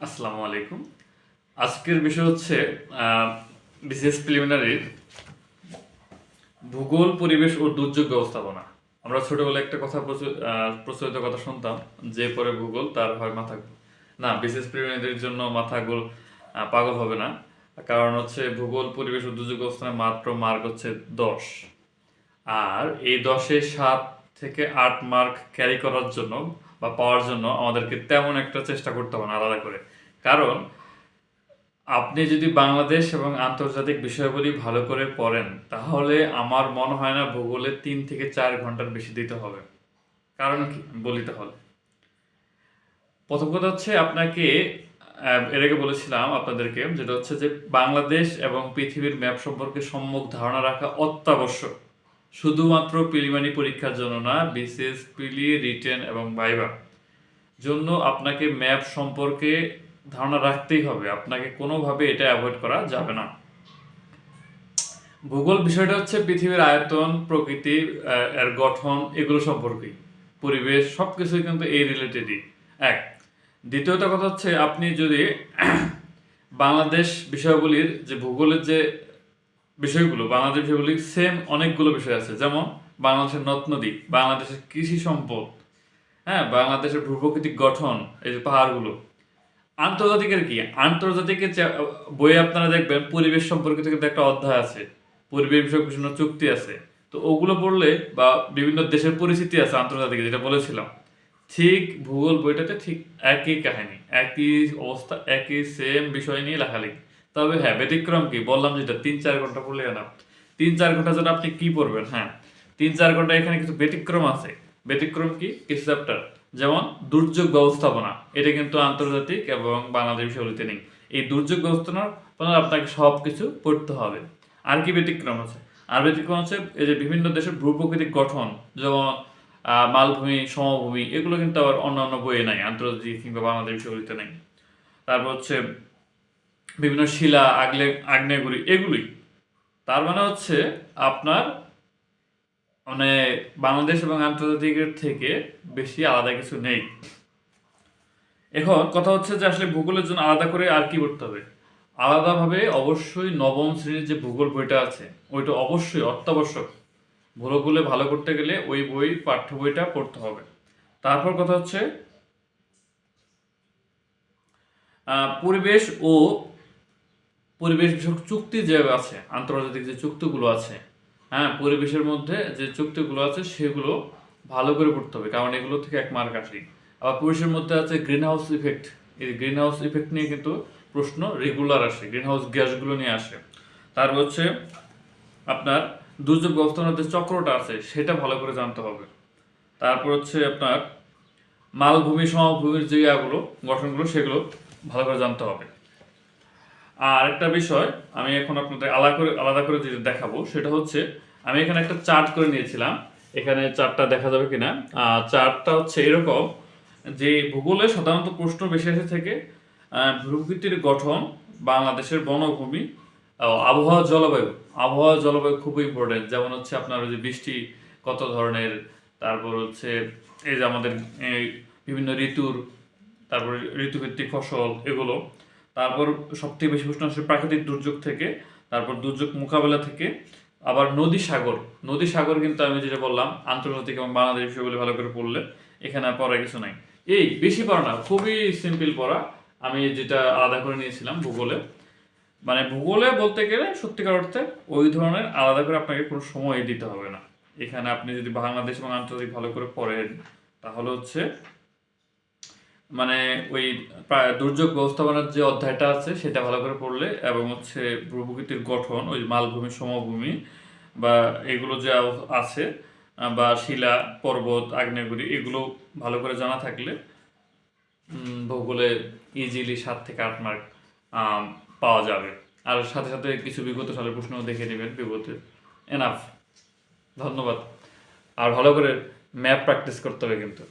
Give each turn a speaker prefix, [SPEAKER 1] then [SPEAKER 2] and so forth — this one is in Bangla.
[SPEAKER 1] আসসালামু আলাইকুম। আজকের বিষয় হচ্ছে বিসিএস প্রিলিমিনারির ভূগোল, পরিবেশ ও দুর্যোগ ব্যবস্থাপনা। আমরা ছোটবেলায় একটা কথা প্রচলিত কথা শুনতাম, যে পড়ে ভূগোল তার হয় মাথা গোল। না, বিসিএস প্রিলিমিনারির জন্য মাথা গোল পাগল হবে না। কারণ হচ্ছে ভূগোল, পরিবেশ ও দুর্যোগ ব্যবস্থাপনায় মাত্র মার্ক হচ্ছে 10। আর এই 10-এ 7 থেকে 8 মার্ক ক্যারি করার জন্য বা পাওয়ার জন্য আমাদেরকে তেমন একটা চেষ্টা করতে হবে না আলাদা করে। কারণ আপনি যদি বাংলাদেশ এবং আন্তর্জাতিক বিষয়াবলী ভালো করে পড়েন, তাহলে আমার মনে হয় না ভূগোলে 3 থেকে 4 ঘন্টার বেশি দিতে হবে। কারণ কি? বলি তাহলে। প্রথম কথা হচ্ছে আপনাকে এর আগে বলেছিলাম আপনাদেরকে, যেটা হচ্ছে যে বাংলাদেশ এবং পৃথিবীর ম্যাপ সম্পর্কে সম্যক ধারণা রাখা অত্যাবশ্যক। শুধুমাত্র প্রিলিমিনারি পরীক্ষার জন্য না, বিসিএস, প্রিলি, রিটেন এবং ভাইভা জন্য আপনাকে ম্যাপ সম্পর্কে ধারণা রাখতেই হবে। আপনাকে কোনোভাবে এটা অ্যাভয়েড করা যাবে না। ভূগোল বিষয়টা হচ্ছে পৃথিবীর আয়তন, প্রকৃতি, এর গঠন, এগুলো সম্পর্কেই। পরিবেশ সবকিছুই কিন্তু এই রিলেটেডই। এক। দ্বিতীয়ত কথা হচ্ছে, আপনি যদি বাংলাদেশ বিষয়গুলির যে ভূগোলের যে বিষয়গুলো, বাংলাদেশ বিষয়গুলির সেম অনেকগুলো বিষয় আছে, যেমন বাংলাদেশের নদ নদী, বাংলাদেশের কৃষি সম্পদ, হ্যাঁ, বাংলাদেশের ভূপ্রকৃতিক গঠন, এই যে পাহাড়গুলো। আন্তর্জাতিকের কি? আন্তর্জাতিকের বইয়ে আপনারা দেখবেন পরিবেশ সম্পর্কিত কিন্তু একটা অধ্যায় আছে, পরিবেশ বিষয়ক বিভিন্ন চুক্তি আছে। তো ওগুলো পড়লে বা বিভিন্ন দেশের পরিস্থিতি আছে আন্তর্জাতিকে, যেটা বলেছিলাম, ঠিক ভূগোল বইটাতে ঠিক একই কাহিনী, একই অবস্থা, একই সেম বিষয় নিয়ে লেখালেখি। তবে হ্যাঁ, ব্যতিক্রম কি বললাম, যেটা 3-4 ঘন্টা পড়লে না। 3-4 ঘন্টা জন্য আপনি কি পড়বেন? হ্যাঁ, 3-4 ঘন্টা এখানে কিছু ব্যতিক্রম আছে। ব্যতিক্রম কি? কিছু চ্যাপ্টার, যেমন দুর্যোগ ব্যবস্থাপনা, এটা কিন্তু আন্তর্জাতিক এবং বাংলাদেশ বিষয়গুলিতে নেই। এই দুর্যোগ ব্যবস্থাপনা আপনাকে সব কিছু পড়তে হবে। আর কি ব্যতিক্রম আছে? আর ব্যতিক্রম আছে এই যে বিভিন্ন দেশের ভূপ্রকৃতিক গঠন, যেমন মালভূমি, সমভূমি, এগুলো কিন্তু আবার অন্যান্য বইয়ে নাই, আন্তর্জাতিক কিংবা বাংলাদেশ বিষয়গুলিতে নেই। তারপর হচ্ছে বিভিন্ন শিলা, আগ্নেয়গিরি, এগুলি। তার মানে হচ্ছে আপনার মানে বাংলাদেশ এবং আন্তর্জাতিকের থেকে বেশি আলাদা কিছু নেই। এখন কথা হচ্ছে যে আসলে ভূগোলের জন্য আলাদা করে আর কি করতে হবে? আলাদাভাবে অবশ্যই নবম শ্রেণীর যে ভূগোল বইটা আছে, ওইটা অবশ্যই অত্যাবশ্যক। ভূগোলে ভালো করতে গেলে ওই পাঠ্য বইটা পড়তে হবে। তারপর কথা হচ্ছে পরিবেশ ও পরিবেশ বিষয়ক চুক্তি যে আছে, আন্তর্জাতিক যে চুক্তিগুলো আছে, হ্যাঁ, পরিবেশের মধ্যে যে চুক্তিগুলো আছে সেগুলো ভালো করে পড়তে হবে, কারণ এগুলো থেকে 1 মার্ক আসে। আবার পরিবেশের মধ্যে আছে গ্রিন হাউস ইফেক্ট। এই গ্রিন হাউস ইফেক্ট নিয়ে কিন্তু প্রশ্ন রেগুলার আসে, গ্রিন হাউস গ্যাসগুলো নিয়ে আসে। তারপর হচ্ছে আপনার দুর্যোগ ব্যবস্থাপনার যে চক্রটা আছে সেটা ভালো করে জানতে হবে। তারপর হচ্ছে আপনার মালভূমি, সমভূমির যে গঠনগুলো, সেগুলো ভালো করে জানতে হবে। আর একটা বিষয় আমি এখন আপনাদের আলাদা করে যেটা দেখাবো, সেটা হচ্ছে আমি এখানে একটা চার্ট করে নিয়েছিলাম। এখানে চার্টটা দেখা যাবে কিনা? চার্টটা হচ্ছে এরকম, যে ভূগোলে সাধারণত প্রশ্ন বেশি এসে থেকে প্রকৃতির গঠন, বাংলাদেশের বনভূমি, আবহাওয়া জলবায়ু খুবই ইম্পর্টেন্ট। যেমন হচ্ছে আপনার ওই যে বৃষ্টি কত ধরনের, তারপর হচ্ছে এই যে আমাদের এই বিভিন্ন ঋতুর, তারপর ঋতুভিত্তিক ফসল, এগুলো। তারপর সবথেকে বেশি প্রশ্ন আসে প্রাকৃতিক দুর্যোগ থেকে, তারপর দুর্যোগ মোকাবেলা থেকে। আবার নদী সাগর কিন্তু আমি যেটা বললাম, আন্তর্জাতিক এবং বাংলাদেশ বিষয়গুলি ভালো করে পড়লে এখানে আর পড়ার কিছু নাই। এই বেশি পড়া না, খুবই সিম্পল পড়া। আমি যেটা আলাদা করে নিয়েছিলাম ভূগোলে, মানে ভূগোলে বলতে গেলে সত্যিকার অর্থে ওই ধরনের আলাদা করে আপনাকে কোনো সময় দিতে হবে না। এখানে আপনি যদি বাংলাদেশ এবং আন্তর্জাতিক ভালো করে পড়েন, তাহলে হচ্ছে মানে ওই দুর্যোগ ব্যবস্থাপনার যে অধ্যায়টা আছে সেটা ভালো করে পড়লে, এবং হচ্ছে ভূপ্রকৃতির গঠন, ওই মালভূমি, সমভূমি বা এগুলো যে আছে, বা শিলা, পর্বত, আগ্নেয়গিরি, এগুলো ভালো করে জানা থাকলে ভূগোলে ইজিলি 7 থেকে 8 মার্ক পাওয়া যাবে। আর সাথে সাথে কিছু বিগত সালের প্রশ্ন দেখে নেবেন বিগতের। এনাফ। ধন্যবাদ। আর ভালো করে ম্যাপ প্র্যাকটিস করতে হবে কিন্তু।